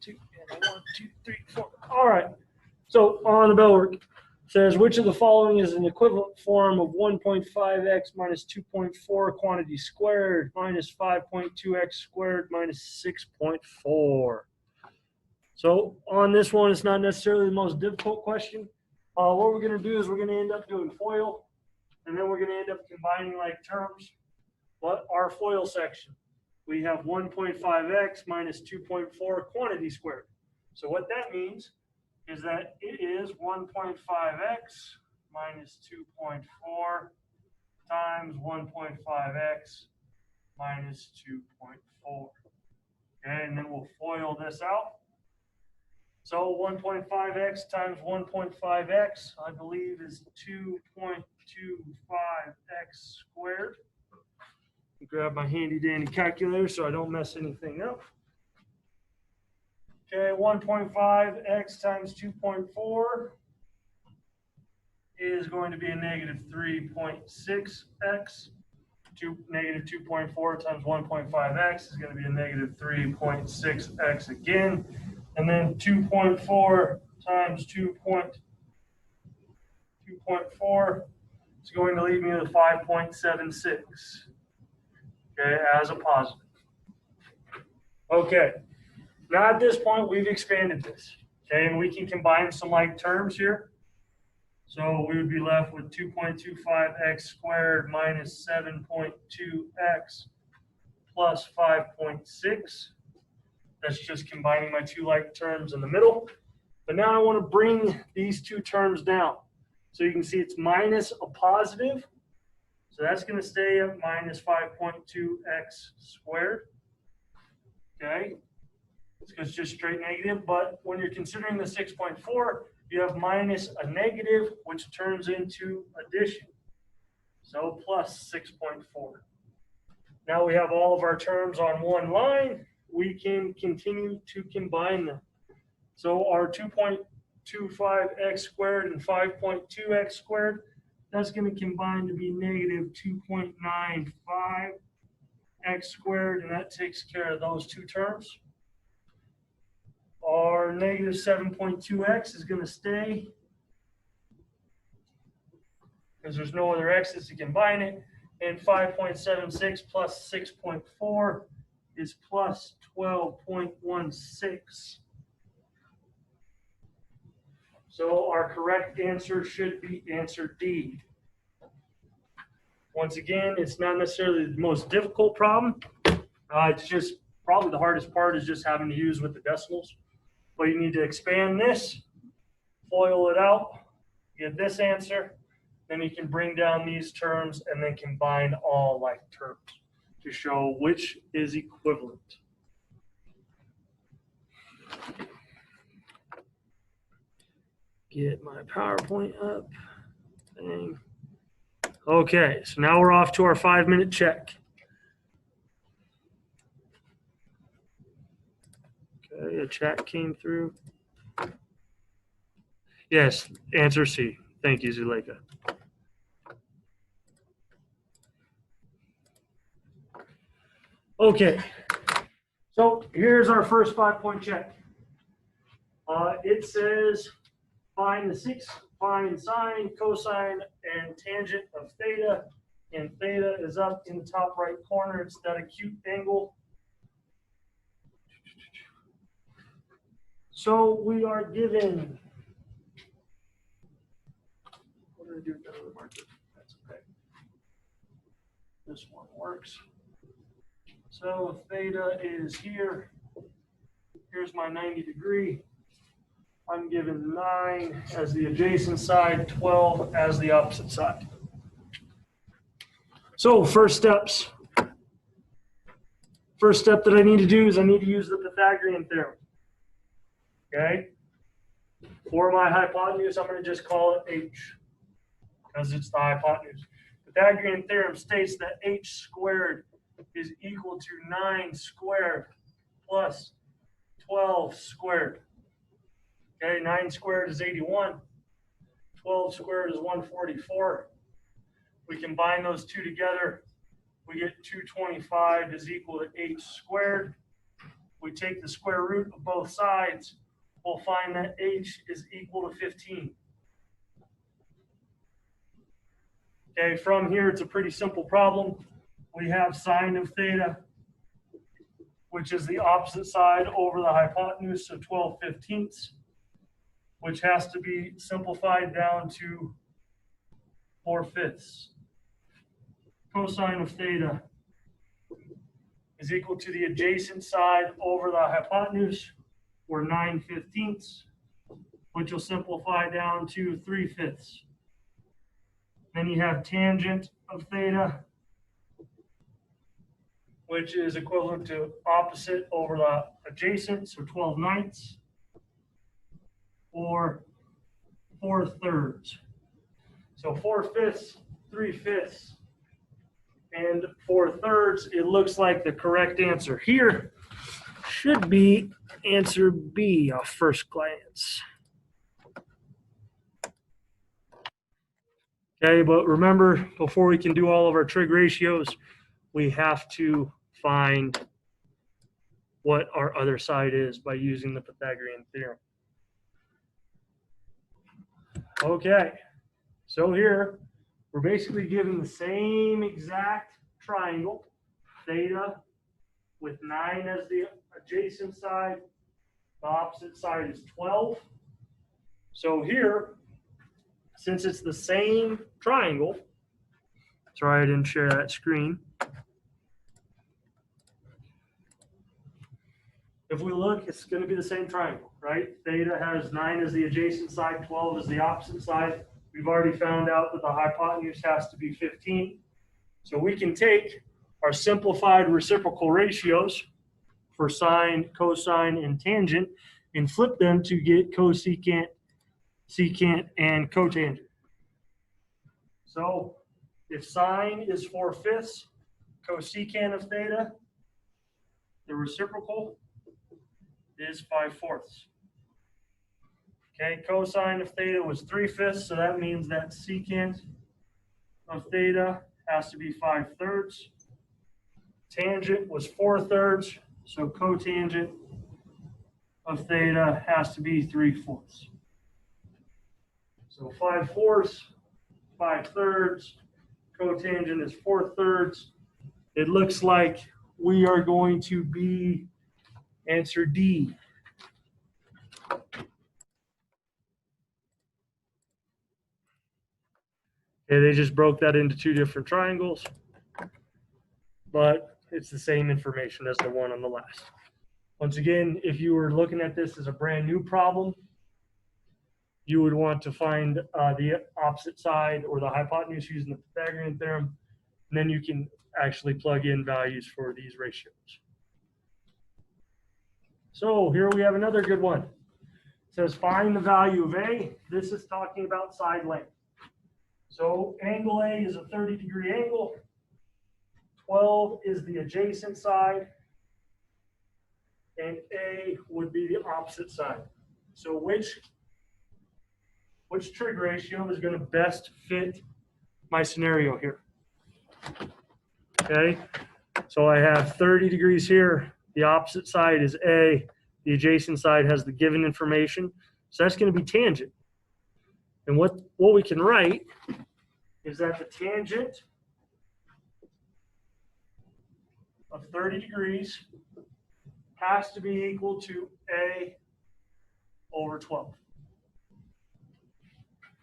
2, and a 1, 2, 3, 4. All right. So on the bell work, says which of the following is an equivalent form of 1.5x minus 2.4 quantity squared minus 5.2x squared minus 6.4. So on this one, it's not necessarily the most difficult question. What we're going to do is we're going to end up doing FOIL, and then we're going to end up combining like terms. What our FOIL section? We have 1.5x minus 2.4 quantity squared. So what that means is that it is 1.5x minus 2.4 times 1.5x minus 2.4. Okay, and then we'll FOIL this out. So 1.5x times 1.5x, I believe, is 2.25x squared. Grab my handy dandy calculator so I don't mess anything up. Okay, 1.5x times 2.4 is going to be a negative 3.6x. Negative 2.4 times 1.5x is going to be a negative 3.6x again. And then 2.4 times 2.4 is going to leave me with 5.76. Okay, as a positive. Okay, now at this point we've expanded this. Okay, and we can combine some like terms here. So we would be left with 2.25x squared minus 7.2x plus 5.6. That's just combining my two like terms in the middle. But now I want to bring these two terms down. So you can see it's minus a positive. So that's going to stay at minus 5.2x squared. Okay. It's just straight negative. But when you're considering the 6.4, you have minus a negative, which turns into addition. So plus 6.4. Now we have all of our terms on one line. We can continue to combine them. So our 2.25x squared and 5.2x squared, that's going to combine to be negative 2.95x squared, and that takes care of those two terms. Our negative 7.2x is going to stay because there's no other x's to combine it. And 5.76 plus 6.4 is plus 12.16. So our correct answer should be answer D. Once again, it's not necessarily the most difficult problem. It's just probably the hardest part is just having to use with the decimals. But you need to expand this, FOIL it out, get this answer, then you can bring down these terms and then combine all like terms to show which is equivalent. Get my PowerPoint up. Dang. Okay, so now we're off to our 5-minute check. Okay, a chat came through. Yes, answer C. Thank you, Zuleika. Okay, so here's our first 5-point check. It says find sine, cosine, and tangent of theta, and theta is up in the top right corner. It's that acute angle. So we are given. What did I do with that other marker? That's okay. This one works. So theta is here. Here's my 90 degree. I'm given 9 as the adjacent side, 12 as the opposite side. So first steps. First step that I need to do is I need to use the Pythagorean theorem. Okay? For my hypotenuse, I'm going to just call it h because it's the hypotenuse. Pythagorean theorem states that h squared is equal to 9 squared plus 12 squared. Okay, 9 squared is 81. 12 squared is 144. We combine those two together. We get 225 is equal to h squared. we take the square root of both sides, we'll find that h is equal to 15. Okay, from here, it's a pretty simple problem. We have sine of theta, which is the opposite side over the hypotenuse, so 12/15, which has to be simplified down to 4/5. Cosine of theta is equal to the adjacent side over the hypotenuse, or 9/15, which will simplify down to 3/5. Then you have tangent of theta, which is equivalent to opposite over the adjacent, so 12/9, or 4/3. So 4/5, 3/5, and 4/3, it looks like the correct answer here should be answer B off first glance. Okay, but remember, before we can do all of our trig ratios, we have to find what our other side is by using the Pythagorean theorem. Okay, so here we're basically given the same exact triangle, theta, with 9 as the adjacent side. The opposite side is 12. So here, since it's the same triangle, sorry I didn't share that screen. If we look, it's going to be the same triangle, right? Theta has 9 as the adjacent side, 12 as the opposite side. We've already found out that the hypotenuse has to be 15. So we can take our simplified reciprocal ratios for sine, cosine, and tangent and flip them to get cosecant, secant, and cotangent. So if sine is 4/5, cosecant of theta, the reciprocal is 5/4. Okay, cosine of theta was 3/5, so that means that secant of theta has to be 5/3. Tangent was 4/3, so cotangent of theta has to be 3/4. So 5/4, 5/3, cotangent is 4/3. It looks like we are going to be answer D. Okay, they just broke that into two different triangles, but it's the same information as the one on the last. Once again, if you were looking at this as a brand new problem, you would want to find the opposite side or the hypotenuse using the Pythagorean theorem, and then you can actually plug in values for these ratios. So here we have another good one. It says find the value of A. This is talking about side length. So angle A is a 30-degree angle. 12 is the adjacent side, and A would be the opposite side. So which trig ratio is going to best fit my scenario here? Okay, so I have 30 degrees here. The opposite side is A. The adjacent side has the given information. So that's going to be tangent. And what we can write is that the tangent of 30 degrees has to be equal to A over 12.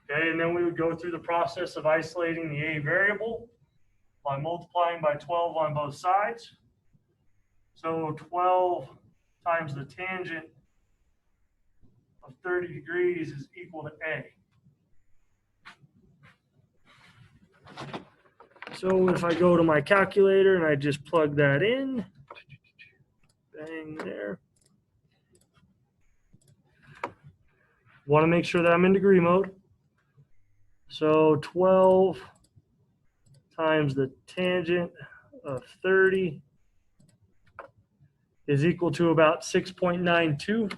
Okay, and then we would go through the process of isolating the A variable by multiplying by 12 on both sides. So 12 times the tangent of 30 degrees is equal to A. So if I go to my calculator and I just plug that in, bang there. Want to make sure that I'm in degree mode. So 12 times the tangent of 30 is equal to about 6.92.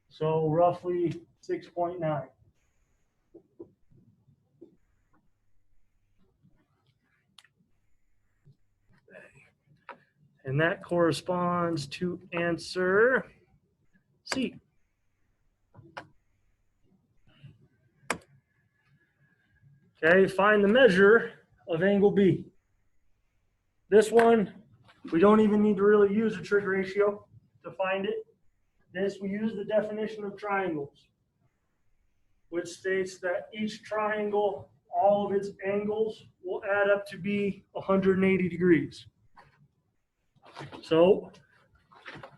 So roughly 6.9. And that corresponds to answer C. Okay, find the measure of angle B. This one, we don't even need to really use a trig ratio to find it. This, we use the definition of triangles, which states that each triangle, all of its angles will add up to be 180 degrees. So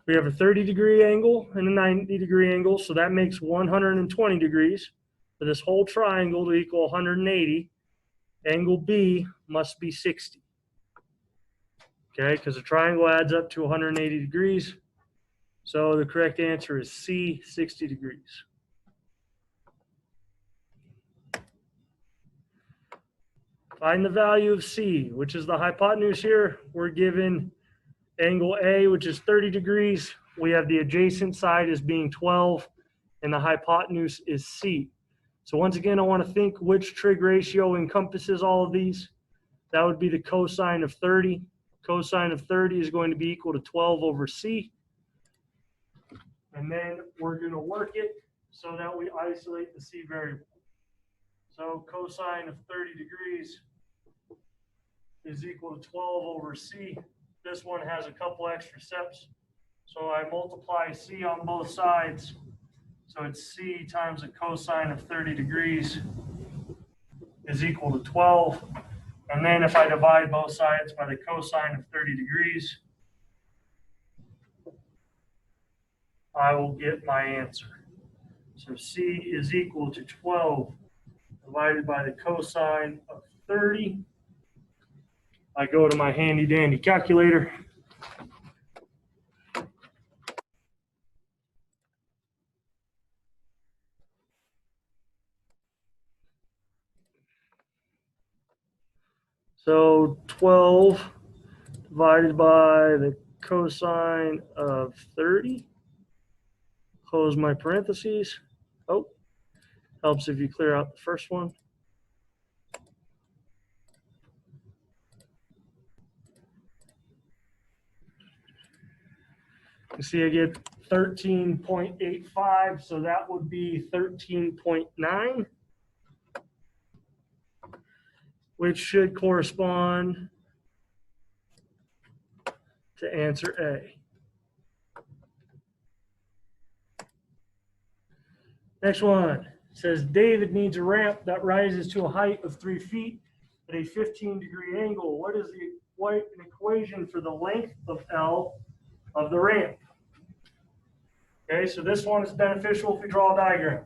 we have a 30-degree angle and a 90-degree angle, so that makes 120 degrees. For this whole triangle to equal 180, angle B must be 60. Okay, because the triangle adds up to 180 degrees. So the correct answer is C, 60 degrees. Find the value of C, which is the hypotenuse here. We're given angle A, which is 30 degrees. We have the adjacent side as being 12, and the hypotenuse is C. So once again, I want to think which trig ratio encompasses all of these. That would be the cosine of 30. Cosine of 30 is going to be equal to 12 over C. And then we're going to work it so that we isolate the C variable. So cosine of 30 degrees is equal to 12 over C. This one has a couple extra steps. So I multiply C on both sides. So it's C times the cosine of 30 degrees is equal to 12. And then if I divide both sides by the cosine of 30 degrees, I will get my answer. So C is equal to 12 divided by the cosine of 30. I go to my handy dandy calculator. So 12 divided by the cosine of 30. Close my parentheses. Oh, helps if you clear out the first one. You see I get 13.85, so that would be 13.9, which should correspond to answer A. Next one says David needs a ramp that rises to a height of 3 feet at a 15-degree angle. What is an equation for the length of L of the ramp? Okay, so this one is beneficial if we draw a diagram.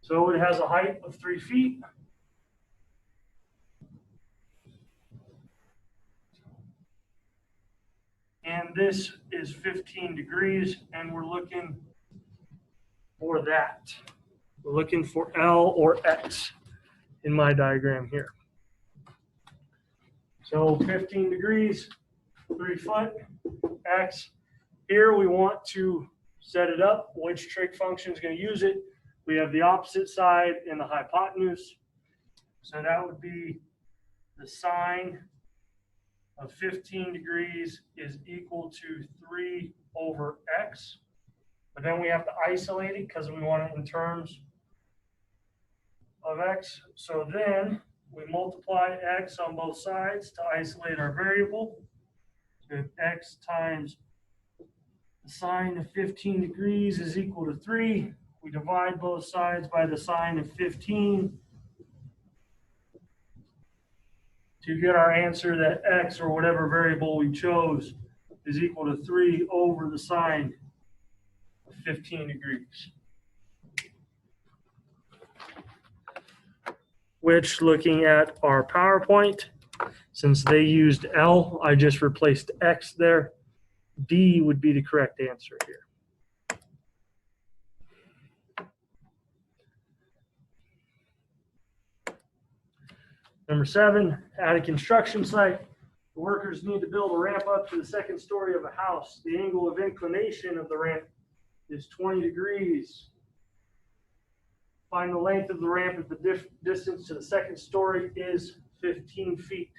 So it has a height of 3 feet. And this is 15 degrees, and we're looking for that. We're looking for L or X in my diagram here. So 15 degrees, 3 foot, X. Here we want to set it up. Which trig function is going to use it? We have the opposite side and the hypotenuse. So that would be the sine of 15 degrees is equal to 3 over X. But then we have to isolate it because we want it in terms of X. So then we multiply X on both sides to isolate our variable. So if X times the sine of 15 degrees is equal to 3, we divide both sides by the sine of 15 to get our answer that X, or whatever variable we chose, is equal to 3 over the sine of 15 degrees. Which, looking at our PowerPoint, since they used L, I just replaced X there. D would be the correct answer here. Number 7, at a construction site, the workers need to build a ramp up to the second story of a house. The angle of inclination of the ramp is 20 degrees. Find the length of the ramp if the distance to the second story is 15 feet.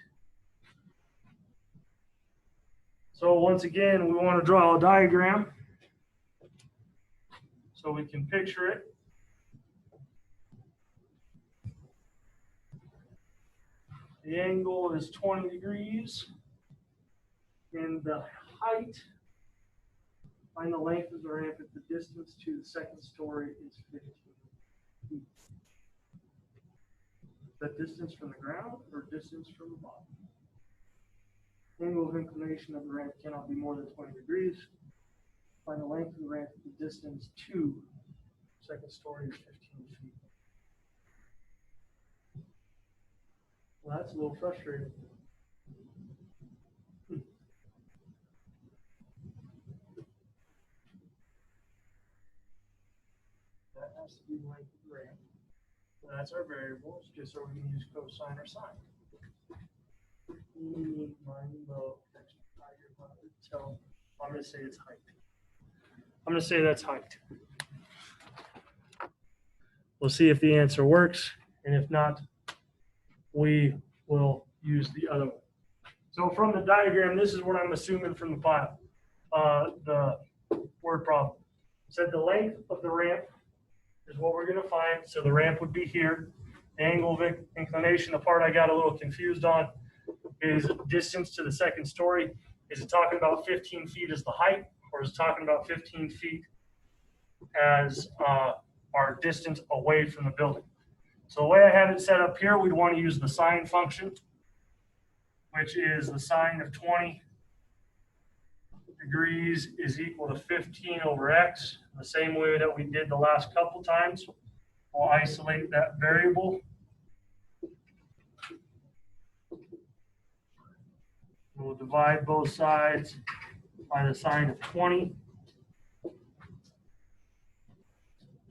So once again, we want to draw a diagram so we can picture it. The angle is 20 degrees, and the height, find the length of the ramp if the distance to the second story is 15 feet. Is that distance from the ground or distance from the bottom? Angle of inclination of the ramp cannot be more than 20 degrees. Find the length of the ramp if the distance to the second story is 15 feet. Well, that's a little frustrating. That has to be the length of the ramp. So that's our variables, just so we can use cosine or sine. So I'm going to say it's height. I'm going to say that's height. We'll see if the answer works, and if not, we will use the other one. So from the diagram, this is what I'm assuming from the file, the word problem. It said the length of the ramp is what we're going to find. So the ramp would be here. The angle of inclination, the part I got a little confused on, is distance to the second story. Is it talking about 15 feet as the height, or is it talking about 15 feet as our distance away from the building? So the way I have it set up here, we'd want to use the sine function, which is the sine of 20 degrees is equal to 15 over x. The same way that we did the last couple times. We'll isolate that variable. We'll divide both sides by the sine of 20.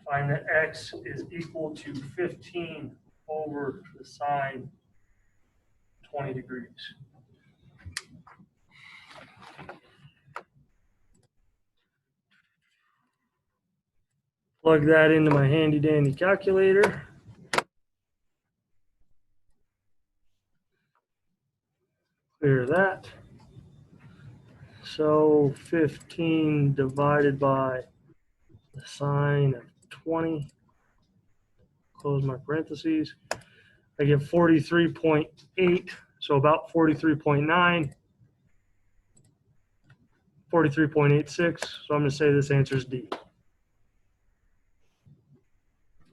Find that x is equal to 15 over the sine 20 degrees. Plug that into my handy dandy calculator. Clear that. So 15 divided by the sine of 20, close my parentheses. I get 43.8, so about 43.9, 43.86. So I'm going to say this answer is D.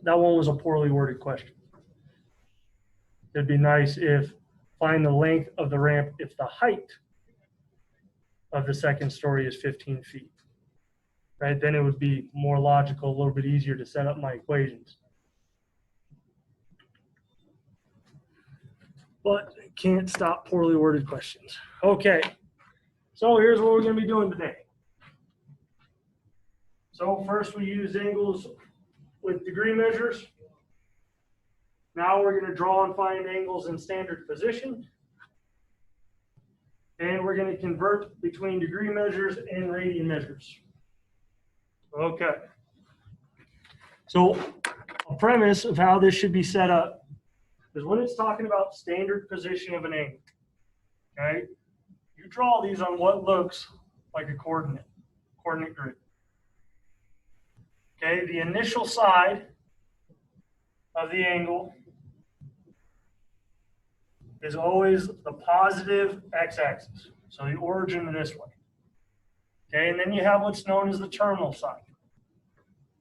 That one was a poorly worded question. It'd be nice if find the length of the ramp if the height of the second story is 15 feet. Right? Then it would be more logical, a little bit easier to set up my equations. But can't stop poorly worded questions. Okay, so here's what we're going to be doing today. So first we use angles with degree measures. Now we're going to draw and find angles in standard position. And we're going to convert between degree measures and radian measures. Okay. So a premise of how this should be set up is when it's talking about standard position of an angle, okay, you draw these on what looks like a coordinate grid. Okay, the initial side of the angle is always the positive x-axis. So the origin this way. Okay, and then you have what's known as the terminal side.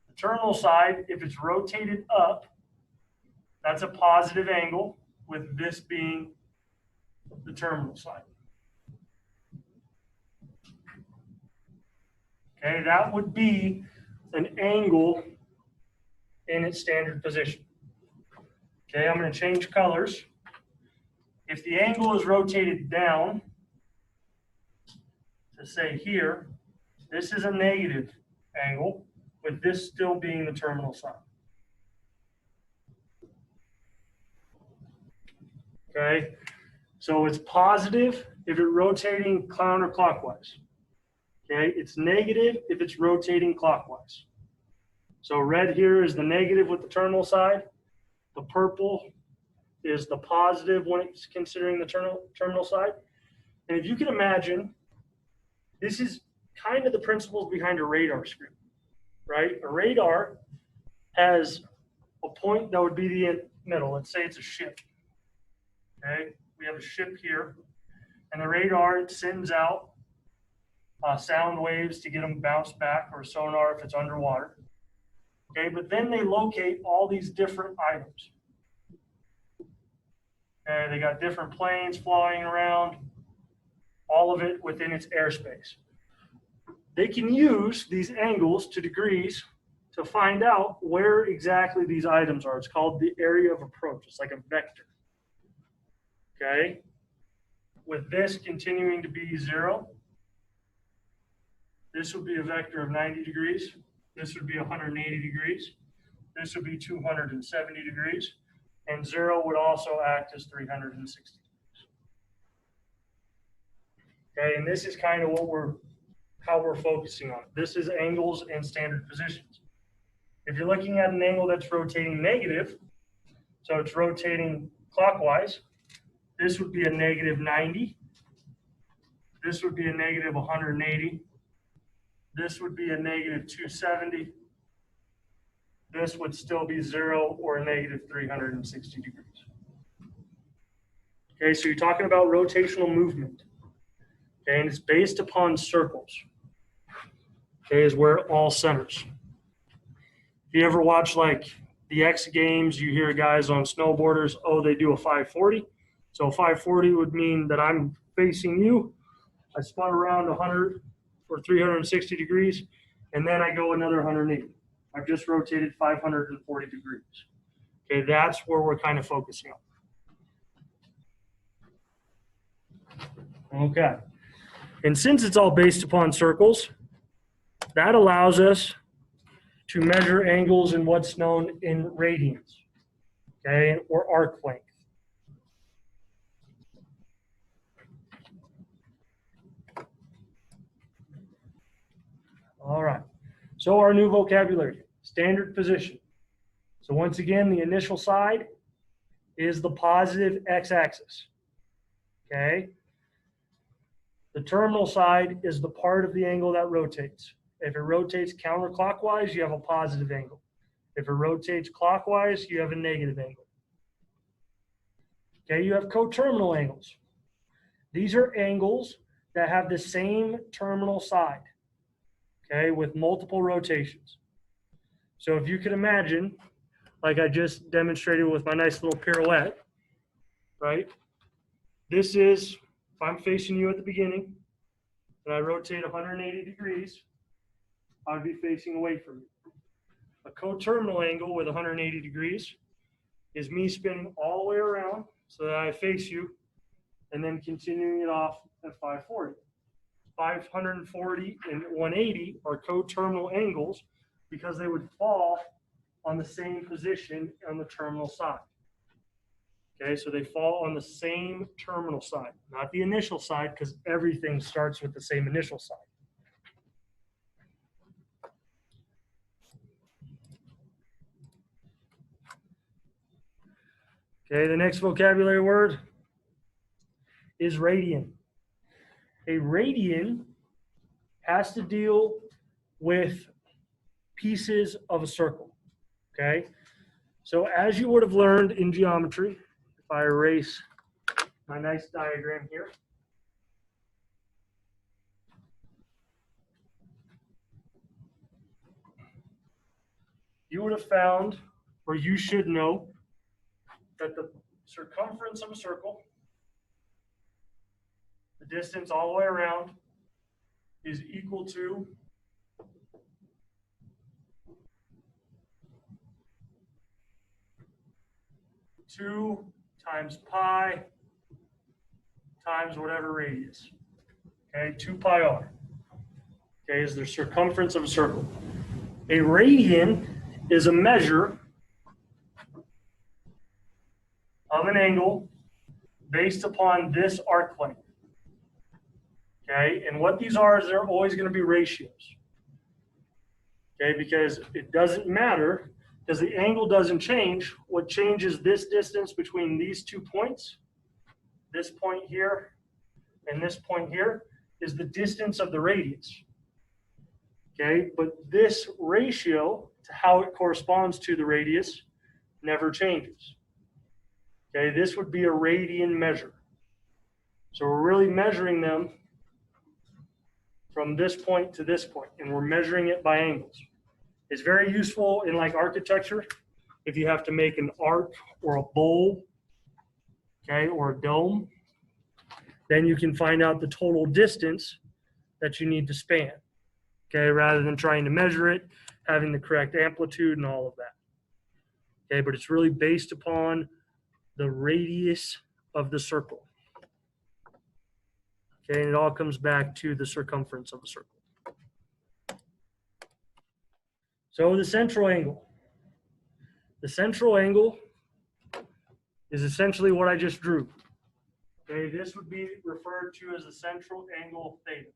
The terminal side, if it's rotated up, that's a positive angle, with this being the terminal side. Okay, that would be an angle in its standard position. Okay, I'm going to change colors. If the angle is rotated down, to say here, this is a negative angle, with this still being the terminal side. Okay, so it's positive if it's rotating counterclockwise. Okay, it's negative if it's rotating clockwise. So red here is the negative with the terminal side. The purple is the positive when it's considering the terminal side. And if you can imagine This is kind of the principles behind a radar screen, right? A radar has a point that would be the middle. Let's say it's a ship. Okay, we have a ship here, and the radar sends out sound waves to get them bounced back, or sonar if it's underwater. Okay, but then they locate all these different items. Okay, they got different planes flying around, all of it within its airspace. They can use these angles to degrees to find out where exactly these items are. It's called the area of approach. It's like a vector. Okay, with this continuing to be 0, this would be a vector of 90 degrees. This would be 180 degrees. This would be 270 degrees. And 0 would also act as 360 degrees. Okay, and this is kind of how we're focusing on. This is angles and standard positions. If you're looking at an angle that's rotating negative, so it's rotating clockwise, this would be a negative 90. This would be a negative 180. This would be a negative 270. This would still be 0 or a negative 360 degrees. Okay, so you're talking about rotational movement. Okay, and it's based upon circles. Okay, is where it all centers. If you ever watch like the X Games, you hear guys on snowboarders, oh, they do a 540. So 540 would mean that I'm facing you. I spun around 100 or 360 degrees, and then I go another 180. I've just rotated 540 degrees. Okay, that's where we're kind of focusing on. Okay, and since it's all based upon circles, that allows us to measure angles in what's known in radians, okay, or arc length. All right, so our new vocabulary, standard position. So once again, the initial side is the positive x-axis, okay? The terminal side is the part of the angle that rotates. If it rotates counterclockwise, you have a positive angle. If it rotates clockwise, you have a negative angle. Okay, you have coterminal angles. These are angles that have the same terminal side, okay, with multiple rotations. So if you can imagine, like I just demonstrated with my nice little pirouette, right? This is, if I'm facing you at the beginning, and I rotate 180 degrees, I'd be facing away from you. A coterminal angle with 180 degrees is me spinning all the way around so that I face you, and then continuing it off at 540. 540 and 180 are coterminal angles because they would fall on the same position on the terminal side. Okay, so they fall on the same terminal side, not the initial side, because everything starts with the same initial side. Okay, the next vocabulary word is radian. A radian has to deal with pieces of a circle, okay? So as you would have learned in geometry, if I erase my nice diagram here, you would have found, or you should know, that the circumference of a circle, the distance all the way around, is equal to 2 times pi times whatever radius. Okay, 2 pi r. Okay, is the circumference of a circle. A radian is a measure of an angle based upon this arc length. Okay, and what these are is they're always going to be ratios. Okay, because it doesn't matter, because the angle doesn't change. What changes this distance between these 2 points, this point here and this point here, is the distance of the radius. Okay, but this ratio to how it corresponds to the radius never changes. Okay, this would be a radian measure. So we're really measuring them from this point to this point, and we're measuring it by angles. It's very useful in like architecture if you have to make an arc or a bowl, okay, or a dome. Then you can find out the total distance that you need to span, okay, rather than trying to measure it, having the correct amplitude and all of that. Okay, but it's really based upon the radius of the circle. Okay, and it all comes back to the circumference of the circle. So the central angle. The central angle is essentially what I just drew. Okay, this would be referred to as the central angle theta.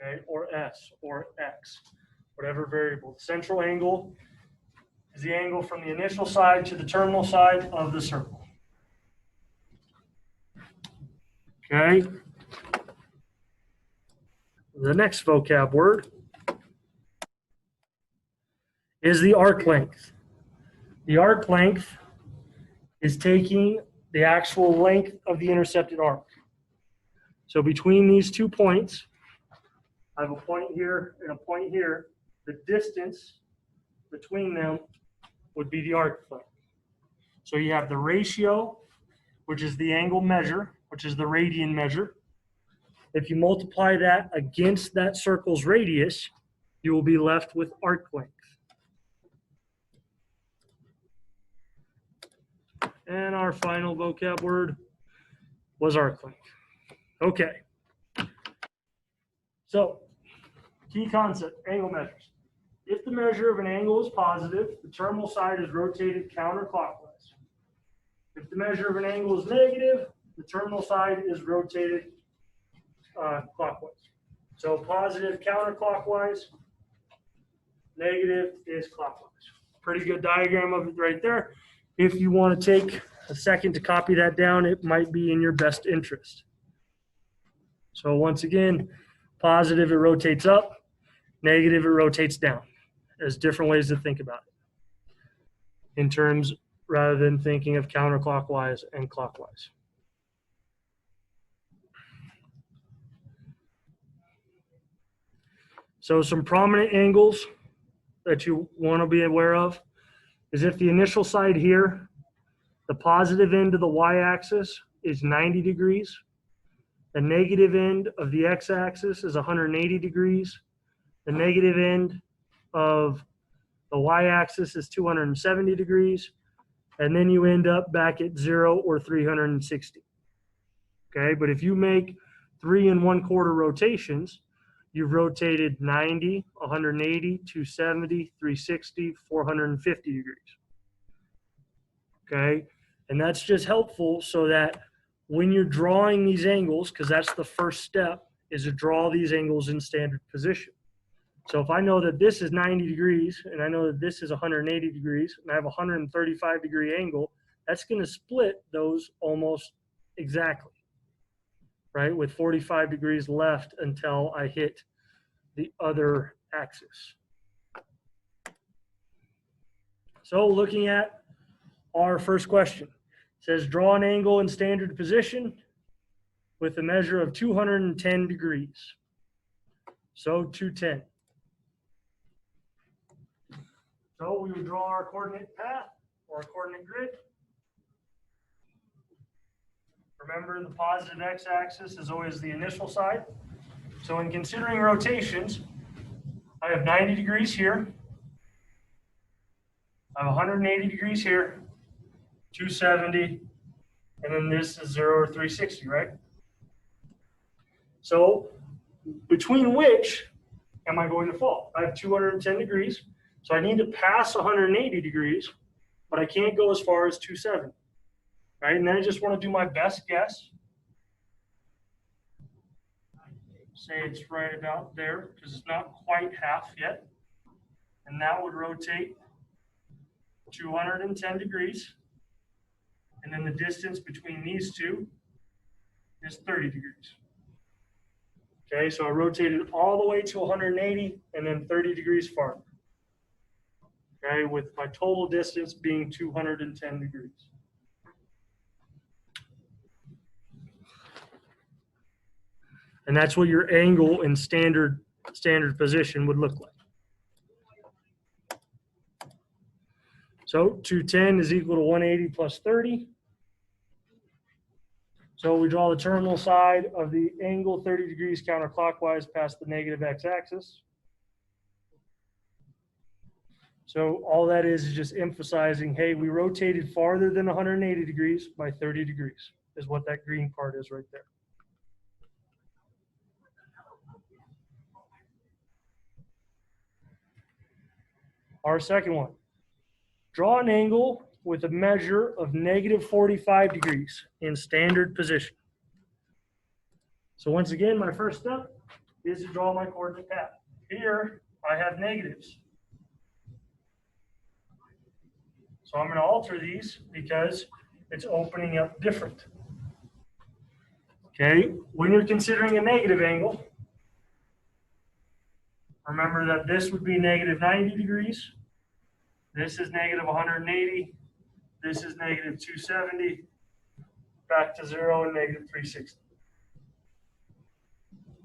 Okay, or S or X, whatever variable. The central angle is the angle from the initial side to the terminal side of the circle. Okay. The next vocab word is the arc length. The arc length is taking the actual length of the intercepted arc. So between these 2 points, I have a point here and a point here. The distance between them would be the arc length. So you have the ratio, which is the angle measure, which is the radian measure. If you multiply that against that circle's radius, you will be left with arc length. And our final vocab word was arc length. Okay. So, key concept, angle measures. If the measure of an angle is positive, the terminal side is rotated counterclockwise. If the measure of an angle is negative, the terminal side is rotated clockwise. So positive counterclockwise, negative is clockwise. Pretty good diagram of it right there. If you want to take a second to copy that down, it might be in your best interest. So once again, positive, it rotates up. Negative, it rotates down. There's different ways to think about it in terms rather than thinking of counterclockwise and clockwise. So some prominent angles that you want to be aware of is if the initial side here, the positive end of the y-axis is 90 degrees, the negative end of the x-axis is 180 degrees, the negative end of the y-axis is 270 degrees, and then you end up back at 0 or 360. Okay, but if you make 3 1/4 rotations, you've rotated 90, 180, 270, 360, 450 degrees. Okay, and that's just helpful so that when you're drawing these angles, because that's the first step, is to draw these angles in standard position. So if I know that this is 90 degrees and I know that this is 180 degrees and I have a 135 degree angle, that's going to split those almost exactly, right? With 45 degrees left until I hit the other axis. So looking at our first question, it says draw an angle in standard position with a measure of 210 degrees. So 210. So we would draw our coordinate path or coordinate grid. Remember, the positive x-axis is always the initial side. So in considering rotations, I have 90 degrees here. I have 180 degrees here, 270, and then this is 0 or 360, right? So between which am I going to fall? I have 210 degrees. So I need to pass 180 degrees, but I can't go as far as 270, right? And then I just want to do my best guess. Say it's right about there because it's not quite half yet. And that would rotate 210 degrees. And then the distance between these two is 30 degrees. Okay, so I rotated all the way to 180 and then 30 degrees farther. Okay, with my total distance being 210 degrees. And that's what your angle in standard position would look like. So 210 is equal to 180 plus 30. So we draw the terminal side of the angle 30 degrees counterclockwise past the negative x-axis. So all that is just emphasizing, hey, we rotated farther than 180 degrees by 30 degrees, is what that green part is right there. Our second one, draw an angle with a measure of negative 45 degrees in standard position. So once again, my first step is to draw my coordinate path. Here, I have negatives. So I'm going to alter these because it's opening up different. Okay, when you're considering a negative angle, remember that this would be negative 90 degrees. This is negative 180. This is negative 270. Back to 0 and negative 360.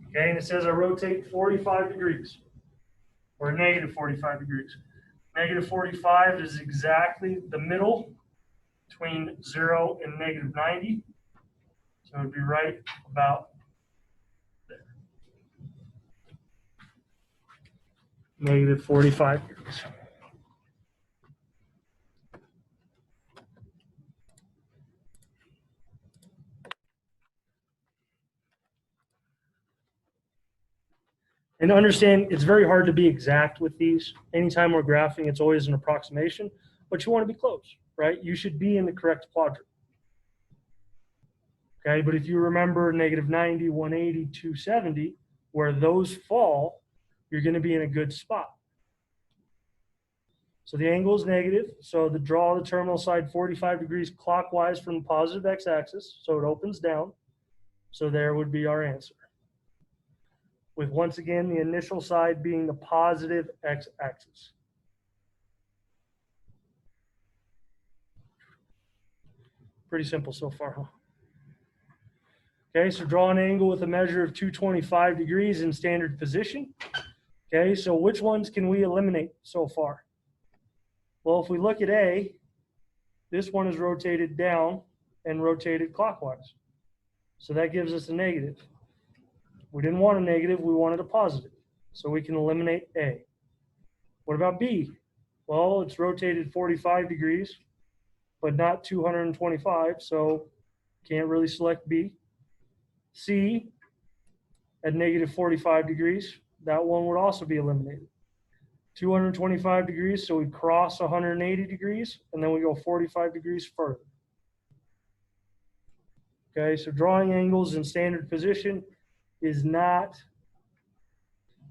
Okay, and it says I rotate 45 degrees, or negative 45 degrees. Negative 45 is exactly the middle between 0 and negative 90. So it would be right about there. Negative 45 degrees. And understand, it's very hard to be exact with these. Anytime we're graphing, it's always an approximation, but you want to be close, right? You should be in the correct quadrant. Okay, but if you remember negative 90, 180, 270, where those fall, you're going to be in a good spot. So the angle is negative, so draw the terminal side 45 degrees clockwise from the positive x-axis, so it opens down. So there would be our answer, with once again the initial side being the positive x-axis. Pretty simple so far, huh? Okay, so draw an angle with a measure of 225 degrees in standard position. Okay, so which ones can we eliminate so far? Well, if we look at A, this one is rotated down and rotated clockwise. So that gives us a negative. We didn't want a negative, we wanted a positive. So we can eliminate A. What about B? Well, it's rotated 45 degrees, but not 225, so can't really select B. C, at negative 45 degrees, that one would also be eliminated. 225 degrees, so we cross 180 degrees, and then we go 45 degrees further. Okay, so drawing angles in standard position is not,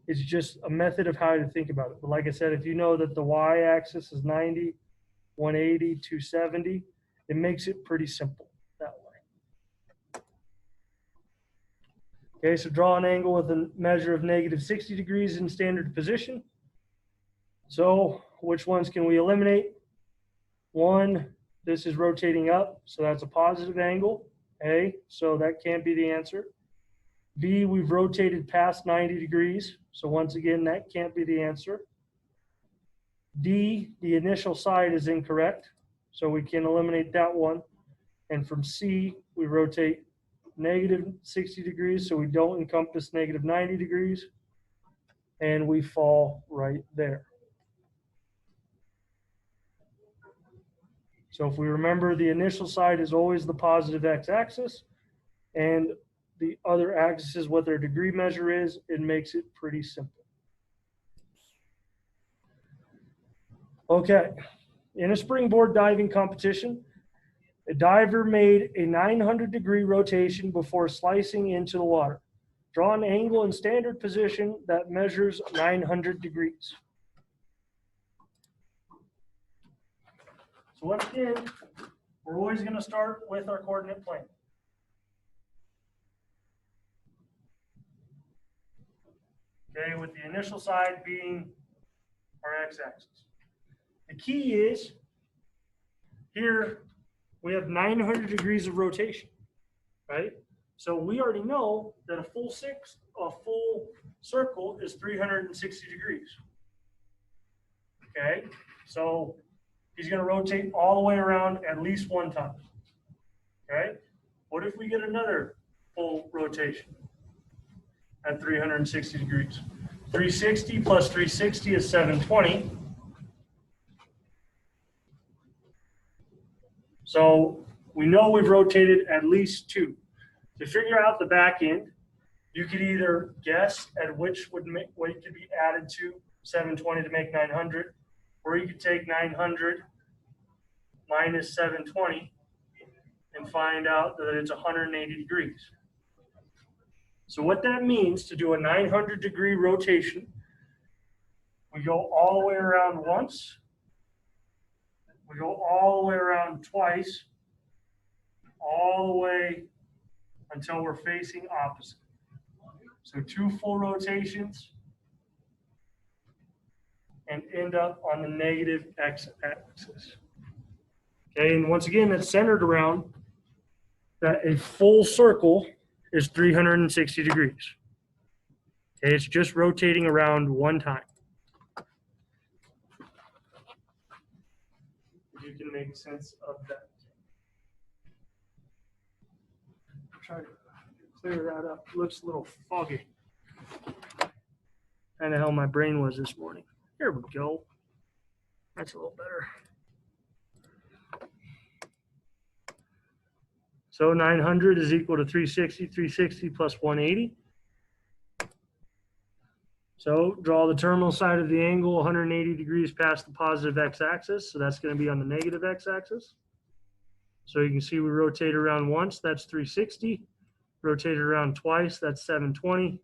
it's just a method of how to think about it. But like I said, if you know that the y-axis is 90, 180, 270, it makes it pretty simple that way. Okay, so draw an angle with a measure of negative 60 degrees in standard position. So which ones can we eliminate? One, this is rotating up, so that's a positive angle. A, so that can't be the answer. B, we've rotated past 90 degrees, so once again, that can't be the answer. D, the initial side is incorrect, so we can eliminate that one. And from C, we rotate negative 60 degrees, so we don't encompass negative 90 degrees, and we fall right there. So if we remember, the initial side is always the positive x-axis, and the other axis is what their degree measure is. It makes it pretty simple. Okay, in a springboard diving competition, a diver made a 900-degree rotation before slicing into the water. Draw an angle in standard position that measures 900 degrees. So once again, we're always going to start with our coordinate plane. Okay, with the initial side being our x-axis. The key is here we have 900 degrees of rotation, right? So we already know that a full circle is 360 degrees. Okay, so he's going to rotate all the way around at least one time. Okay, what if we get another full rotation at 360 degrees? 360 plus 360 is 720. So we know we've rotated at least two. To figure out the back end, you could either guess at which weight could be added to 720 to make 900, or you could take 900 minus 720 and find out that it's 180 degrees. So what that means to do a 900 degree rotation, we go all the way around once, we go all the way around twice, all the way until we're facing opposite. So 2 full rotations and end up on the negative x-axis. Okay, and once again, that's centered around that a full circle is 360 degrees. Okay, it's just rotating around one time. You can make sense of that. Try to clear that up. It looks a little foggy. Kind of how my brain was this morning. Here we go. That's a little better. So 900 is equal to 360. 360 plus 180. So draw the terminal side of the angle 180 degrees past the positive x-axis. So that's going to be on the negative x-axis. So you can see we rotate around once, that's 360. Rotate around twice, that's 720.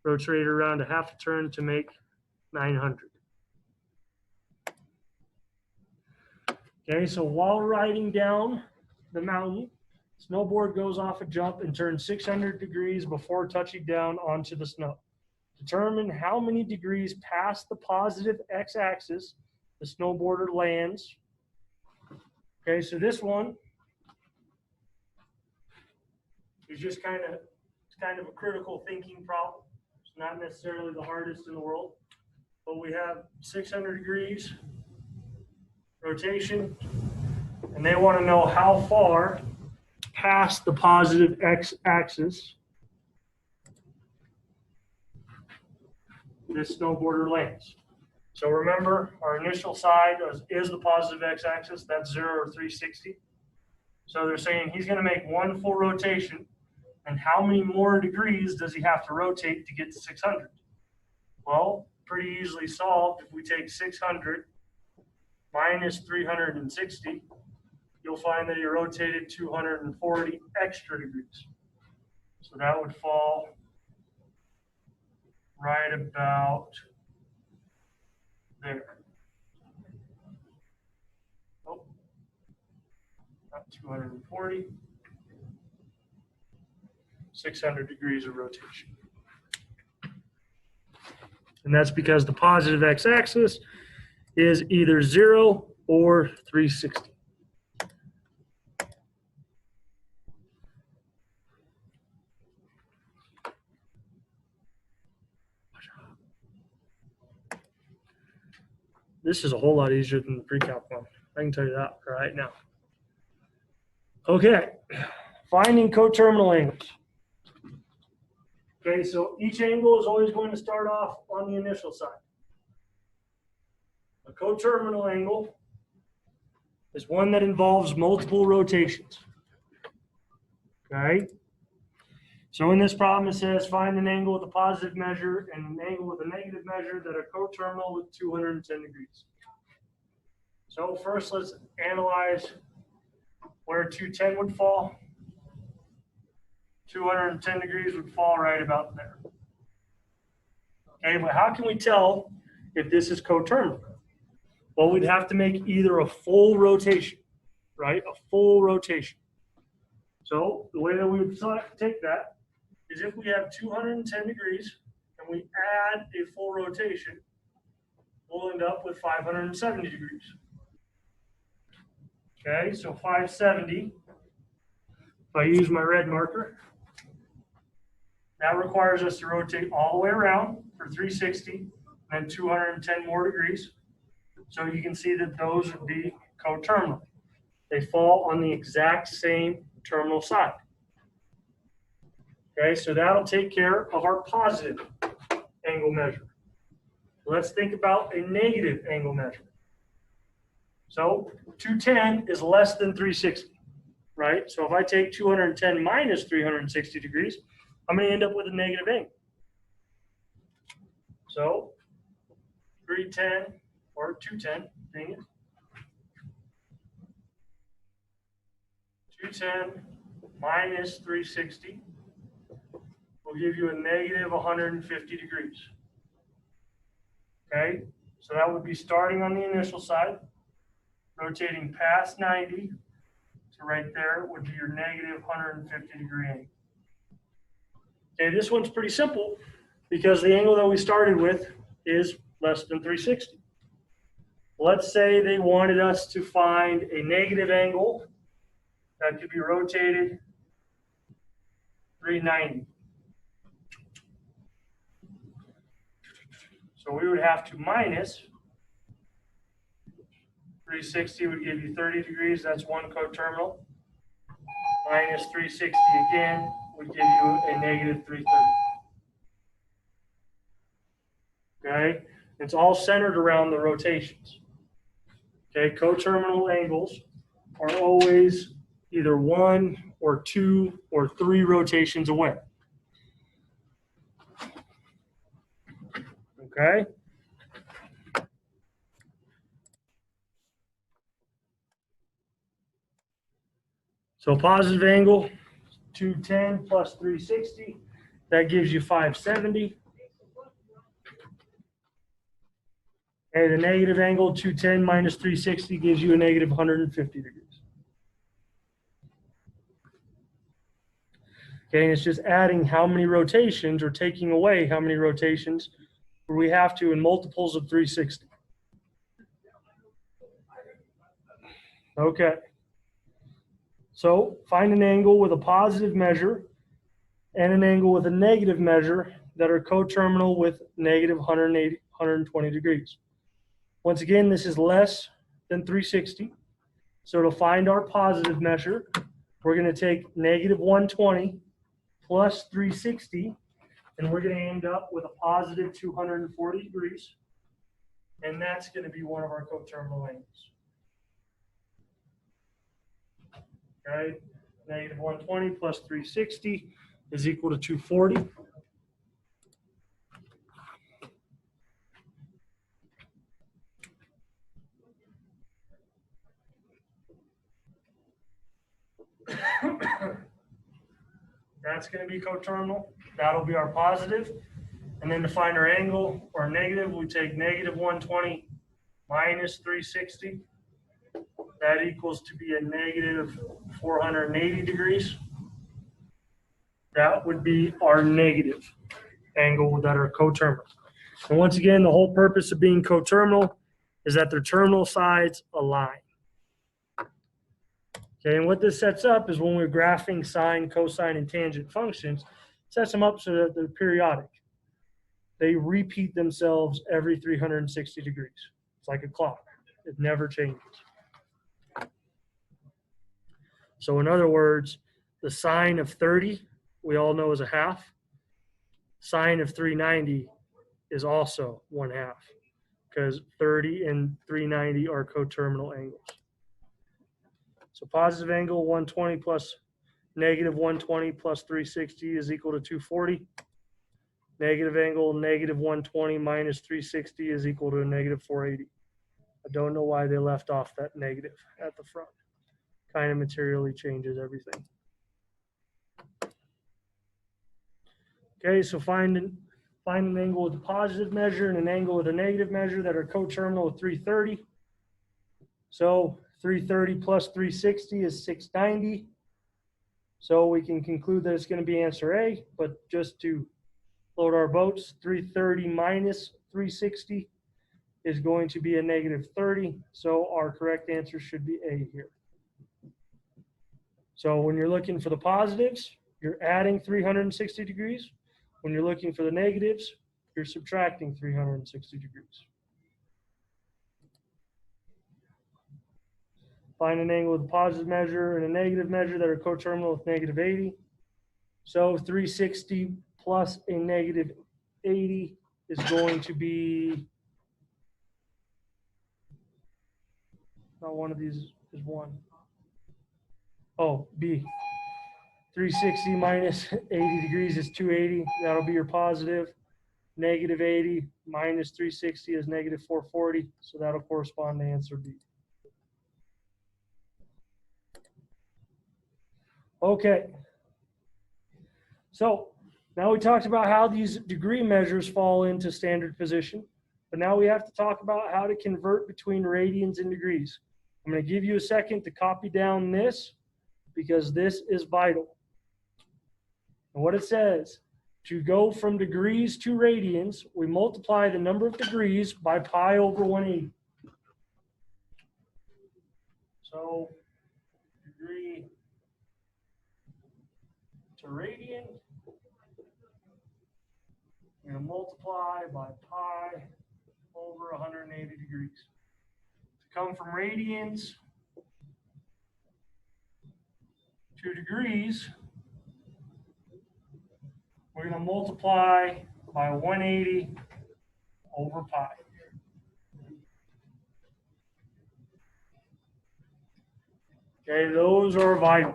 Rotate around a half a turn to make 900. Okay, so while riding down the mountain, snowboard goes off a jump and turns 600 degrees before touching down onto the snow. Determine how many degrees past the positive x-axis the snowboarder lands. Okay, so this one is just kind of a critical thinking problem. It's not necessarily the hardest in the world, but we have 600 degrees rotation, and they want to know how far past the positive x-axis this snowboarder lands. So remember, our initial side is the positive x-axis. That's 0 or 360. So they're saying he's going to make one full rotation, and how many more degrees does he have to rotate to get to 600? Well, pretty easily solved. If we take 600 minus 360, you'll find that he rotated 240 extra degrees. So that would fall right about there. Oh, not 240. 600 degrees of rotation. And that's because the positive x-axis is either 0 or 360. This is a whole lot easier than the pre-calc one. I can tell you that right now. Okay, finding coterminal angles. Okay, so each angle is always going to start off on the initial side. A coterminal angle is one that involves multiple rotations. Okay, so in this problem it says find an angle with a positive measure and an angle with a negative measure that are coterminal with 210 degrees. So first let's analyze where 210 would fall. 210 degrees would fall right about there. Okay, but how can we tell if this is coterminal? Well, we'd have to make either a full rotation, right? A full rotation. So the way that we would take that is if we have 210 degrees and and we add a full rotation, we'll end up with 570 degrees. Okay, so 570, if I use my red marker, that requires us to rotate all the way around for 360 and then 210 more degrees. So you can see that those would be coterminal. They fall on the exact same terminal side. Okay, so that'll take care of our positive angle measure. Let's think about a negative angle measure. So 210 is less than 360, right? So if I take 210 minus 360 degrees, I'm going to end up with a negative angle. So 310 or 210, dang it. 210 minus 360 will give you a negative 150 degrees. Okay, so that would be starting on the initial side, rotating past 90 to right there would be your negative 150 degree angle. Okay, this one's pretty simple because the angle that we started with is less than 360. Let's say they wanted us to find a negative angle that could be rotated 390. So we would have to minus 360 would give you 30 degrees. That's one coterminal. Minus 360 again would give you a negative 330. Okay? It's all centered around the rotations. Okay? Coterminal angles are always either 1 or 2 or 3 rotations away. Okay? So positive angle, 210 plus 360, that gives you 570. And the negative angle, 210 minus 360, gives you a negative 150 degrees. Okay, and it's just adding how many rotations or taking away how many rotations we have to in multiples of 360. Okay. So find an angle with a positive measure and an angle with a negative measure that are coterminal with negative 120 degrees. Once again, this is less than 360. So to find our positive measure, we're going to take negative 120 plus 360, and we're going to end up with a positive 240 degrees. And that's going to be one of our coterminal angles. Okay, negative 120 plus 360 is equal to 240. That's going to be coterminal. That'll be our positive. And then to find our angle or negative, we take negative 120 minus 360. That equals to be a negative 480 degrees. That would be our negative angle that are coterminal. And once again, the whole purpose of being coterminal is that their terminal sides align. Okay, and what this sets up is when we're graphing sine, cosine, and tangent functions, it sets them up so that they're periodic. They repeat themselves every 360 degrees. It's like a clock. It never changes. So in other words, the sine of 30, we all know is a half. Sine of 390 is also 1/2 because 30 and 390 are coterminal angles. So positive angle 120 plus negative 120 plus 360 is equal to 240. Negative angle negative 120 minus 360 is equal to a negative 480. I don't know why they left off that negative at the front. Kind of materially changes everything. Okay, so find an angle with a positive measure and an angle with a negative measure that are coterminal with 330. So 330 plus 360 is 690. So we can conclude that it's going to be answer A, but just to Float our boats. 330 minus 360 is going to be a negative 30. So our correct answer should be A here. So when you're looking for the positives, you're adding 360 degrees. When you're looking for the negatives, you're subtracting 360 degrees. Find an angle with a positive measure and a negative measure that are coterminal with negative 80. So 360 plus a negative 80 is going to be, not one of these is 1. Oh, B. 360 minus 80 degrees is 280. That'll be your positive. Negative 80 minus 360 is negative 440. So that'll correspond to answer B. Okay. So now we talked about how these degree measures fall into standard position. But now we have to talk about how to convert between radians and degrees. I'm going to give you a second to copy down this because this is vital. And what it says, to go from degrees to radians, we multiply the number of degrees by pi over 180. So degree to radian, we're going to multiply by pi over 180 degrees. To come from radians to degrees, we're going to multiply by 180 over pi. Okay, those are vital.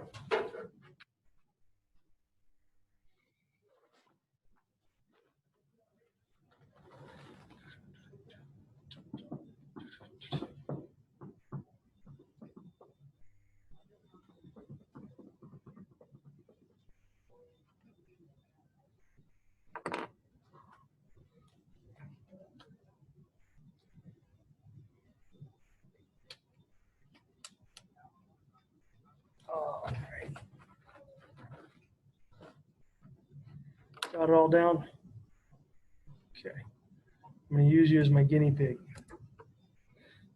All right. Got it all down? Okay. I'm going to use you as my guinea pig.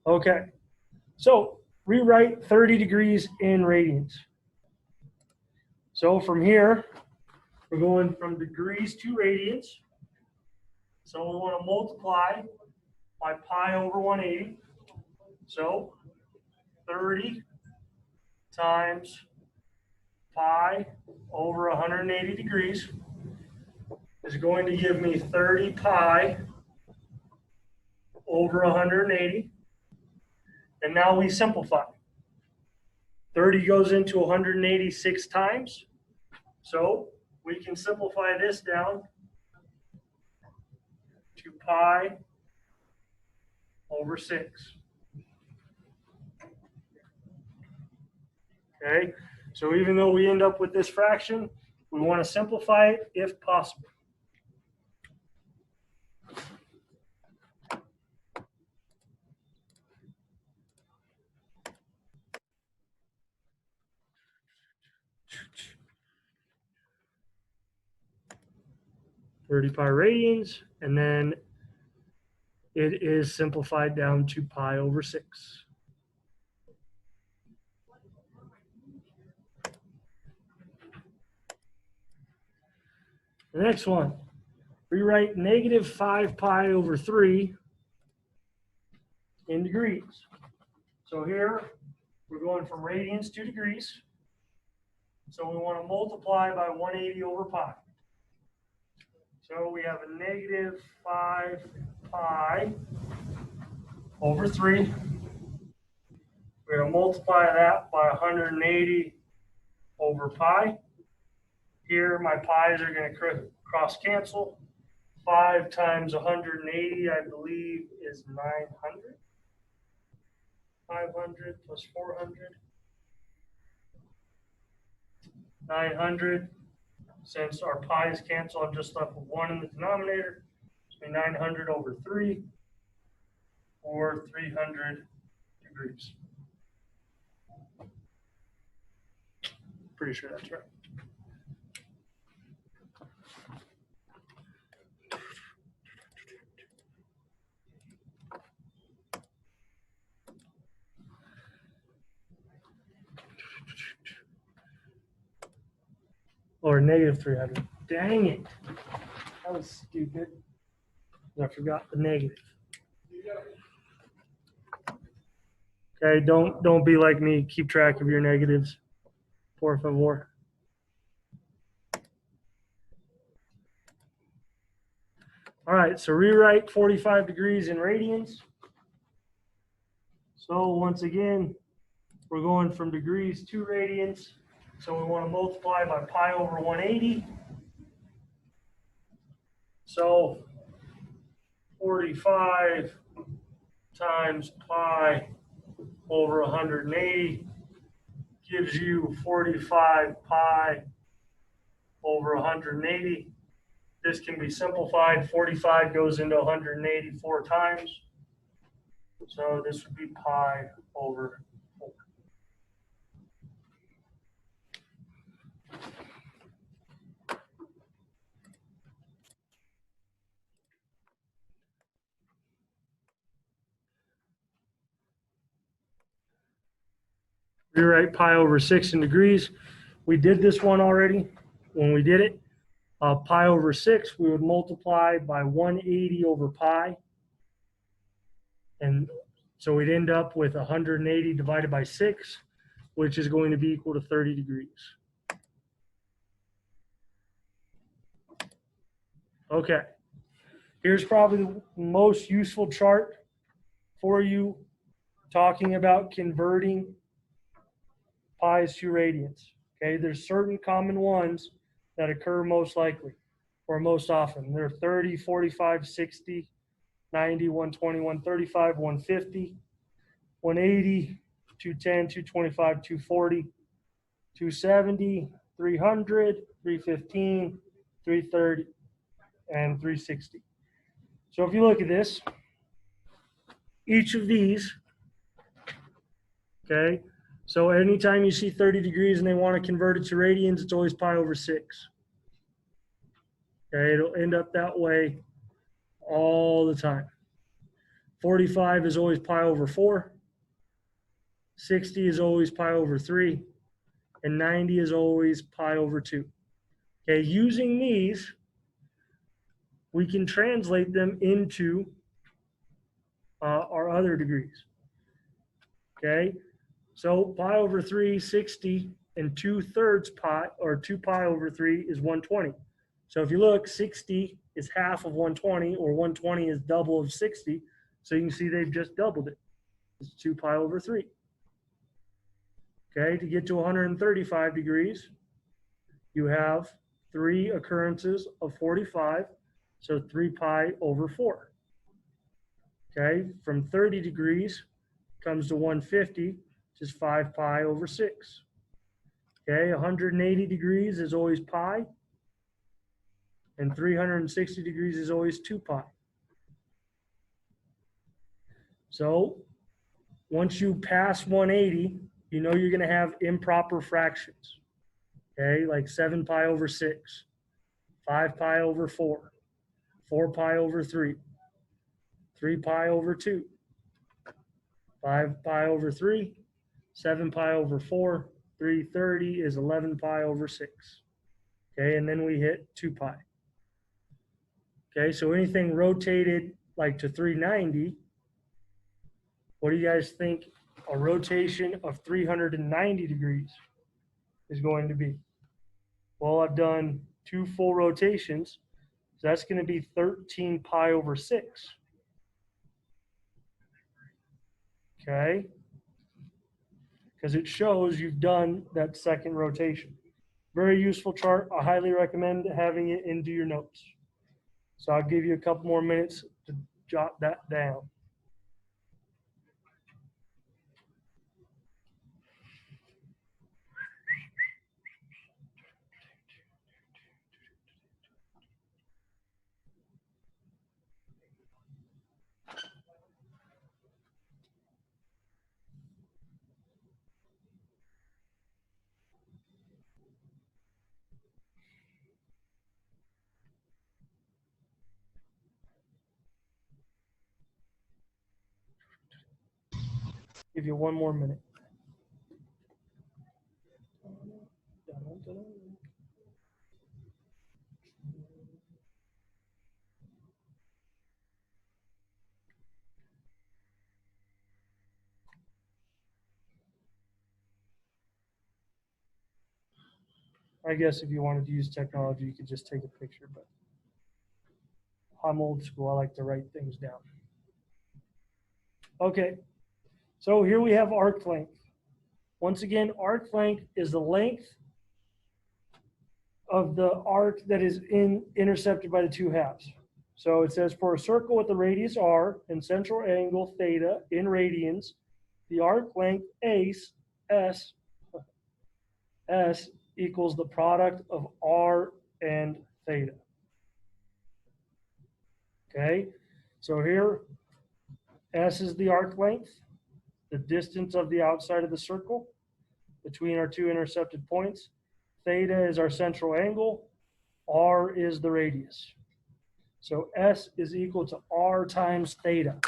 Okay. So rewrite 30 degrees in radians. So from here, we're going from degrees to radians. So we want to multiply by pi over 180. So 30 times pi over 180 degrees is going to give me 30 pi over 180. And now we simplify. 30 goes into 186 times. So we can simplify this down to pi over 6. Okay, so even though we end up with this fraction, we want to simplify it if possible. (30 pi radians), and then it is simplified down to pi over 6. The next one, rewrite negative 5 pi over 3 in degrees. So here, we're going from radians to degrees. So we want to multiply by 180 over pi. So we have a negative 5 pi over 3. We're going to multiply that by 180 over pi. Here, my pi's are going to cross cancel. 5 times 180, I believe, is 900. 500 plus 400. 900. Since our pi's cancel, I'm just left with 1 in the denominator. So 900 over 3, or 300 degrees. Pretty sure that's right. or negative 300. Dang it. That was stupid. I forgot the negative. Okay, don't be like me. Keep track of your negatives, por favor. All right, so rewrite 45 degrees in radians. So once again, we're going from degrees to radians. So we want to multiply by pi over 180. So 45 times pi over 180 gives you 45 pi over 180. This can be simplified. 45 goes into 184 times. So this would be pi over 4. Rewrite pi over 6 in degrees. We did this one already when we did it. Pi over 6, we would multiply by 180 over pi. And so we'd end up with 180 divided by 6, which is going to be equal to 30 degrees. Okay. Here's probably the most useful chart for you talking about converting pi's to radians. Okay, there's certain common ones that occur most likely or most often. They're 30, 45, 60, 90, 120, 135, 150, 180, 210, 225, 240, 270, 300, 315, 330, and 360. So if you look at this, each of these, okay, so anytime you see 30 degrees and they want to convert it to radians, it's always pi over 6. Okay, it'll end up that way all the time. 45 is always pi over 4. 60 is always pi over 3. And 90 is always pi over 2. Okay, using these, we can translate them into our other degrees. Okay, so pi over 3, 60, and 2/3 pi, or 2 pi over 3 is 120. So if you look, 60 is half of 120, or 120 is double of 60. So you can see they've just doubled it. It's 2 pi over 3. Okay, to get to 135 degrees, you have 3 occurrences of 45, so 3 pi over 4. Okay, from 30 degrees comes to 150, which is 5 pi over 6. Okay, 180 degrees is always pi, and 360 degrees is always 2 pi. So once you pass 180, you know you're going to have improper fractions. Okay, like 7 pi over 6, 5 pi over 4, 4 pi over 3, 3 pi over 2, 5 pi over 3, 7 pi over 4, 330 is 11 pi over 6. Okay, and then we hit 2 pi. Okay, so anything rotated like to 390, what do you guys think a rotation of 390 degrees is going to be? Well, I've done 2 full rotations, so that's going to be 13 pi over 6. Okay, because it shows you've done that second rotation. Very useful chart. I highly recommend having it into your notes. So I'll give you a couple more minutes to jot that down. Give you one more minute. I guess if you wanted to use technology, you could just take a picture, but I'm old school. I like to write things down. Okay, so here we have arc length. Once again, arc length is the length of the arc that is intercepted by the two halves. So it says for a circle with a radius r and central angle theta in radians, the arc length s equals the product of r and theta. Okay, so here s is the arc length, the distance of the outside of the circle between our two intercepted points. Theta is our central angle. R is the radius. So S is equal to R times theta.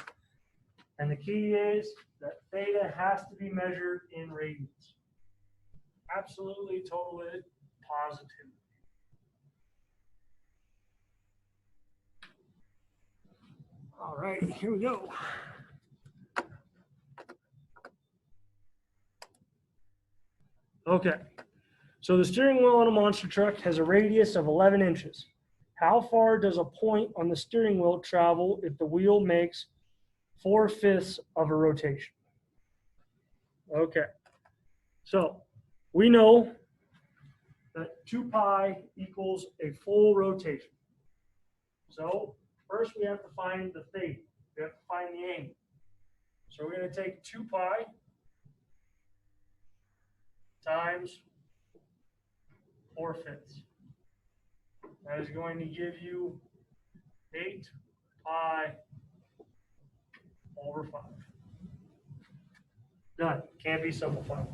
And the key is that theta has to be measured in radians. Absolutely, totally, positive. All right, here we go. Okay, so the steering wheel on a monster truck has a radius of 11 inches. How far does a point on the steering wheel travel if the wheel makes 4/5 of a rotation? Okay, so we know that 2 pi equals a full rotation. So first we have to find the theta. We have to find the angle. So we're going to take 2 pi times 4/5. That is going to give you 8 pi over 5. Done. Can't be simplified.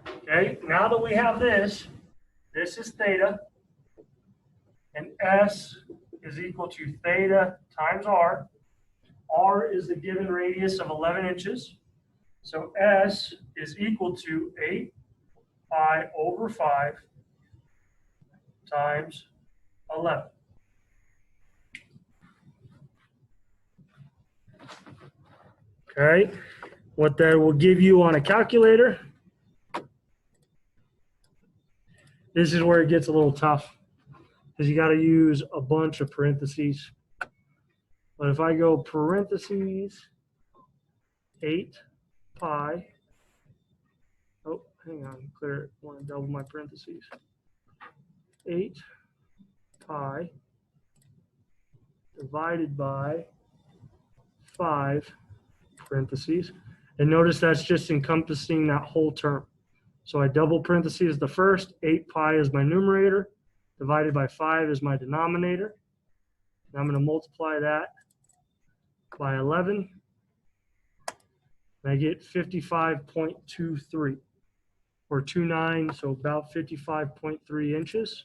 Okay, now that we have this, this is theta, and S is equal to theta times R. R is the given radius of 11 inches. So S is equal to 8 pi over 5 times 11. Okay, what that will give you on a calculator, this is where it gets a little tough because you got to use a bunch of parentheses. But if I go parentheses 8 pi, oh, hang on, clear it, I want to double my parentheses. 8 pi divided by 5 parentheses. And notice that's just encompassing that whole term. So I double parentheses the first, 8 pi is my numerator, divided by 5 is my denominator. And I'm going to multiply that by 11. And I get 55.23 or 29, so about 55.3 inches.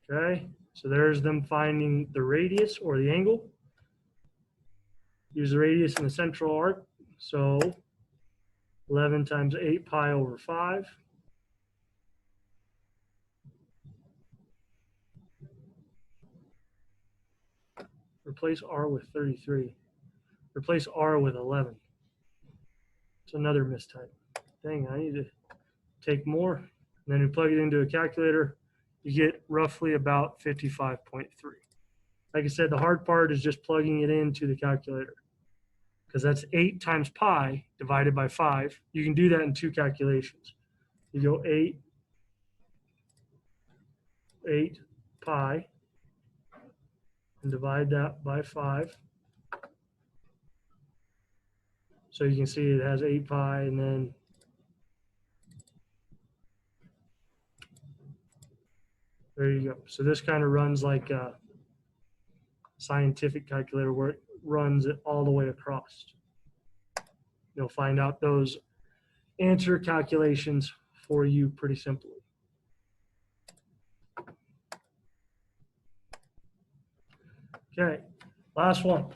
Okay, so there's them finding the radius or the angle. Use the radius in the central arc, so 11 times 8 pi over 5. Replace R with 33. Replace R with 11. It's another mistype. Dang, I need to take more. And then you plug it into a calculator, you get roughly about 55.3. Like I said, the hard part is just plugging it into the calculator because that's 8 times pi divided by 5. You can do that in 2 calculations. You go 8 pi and divide that by 5. So you can see it has 8 pi and then there you go. So this kind of runs like a scientific calculator where it runs it all the way across. You'll find out those answer calculations for you pretty simply. Okay, last one.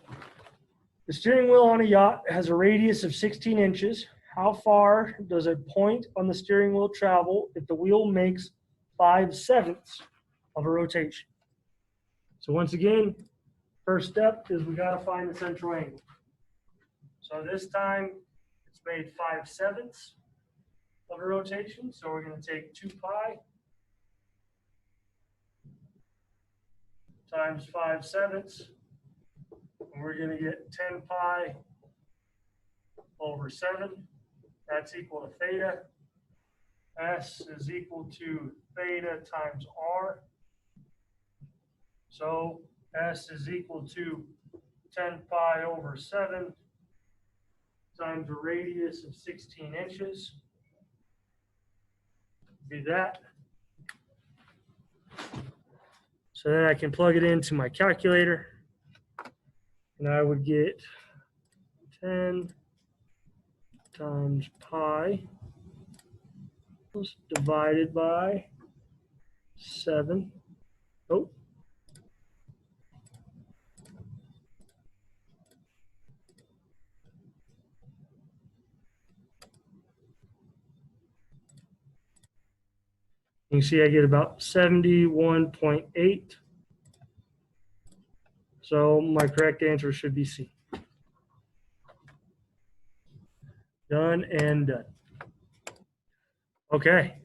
The steering wheel on a yacht has a radius of 16 inches. How far does a point on the steering wheel travel if the wheel makes 5/7 of a rotation? So once again, first step is we got to find the central angle. So this time it's made 5/7 of a rotation. So we're going to take 2 pi times 5/7. And we're going to get 10 pi over 7. That's equal to theta. S is equal to theta times R. So S is equal to 10 pi over 7 times a radius of 16 inches. Be that. So then I can plug it into my calculator, and I would get 10 times pi divided by 7. Oh. You can see I get about 71.8. So my correct answer should be C. Done and done. Okay.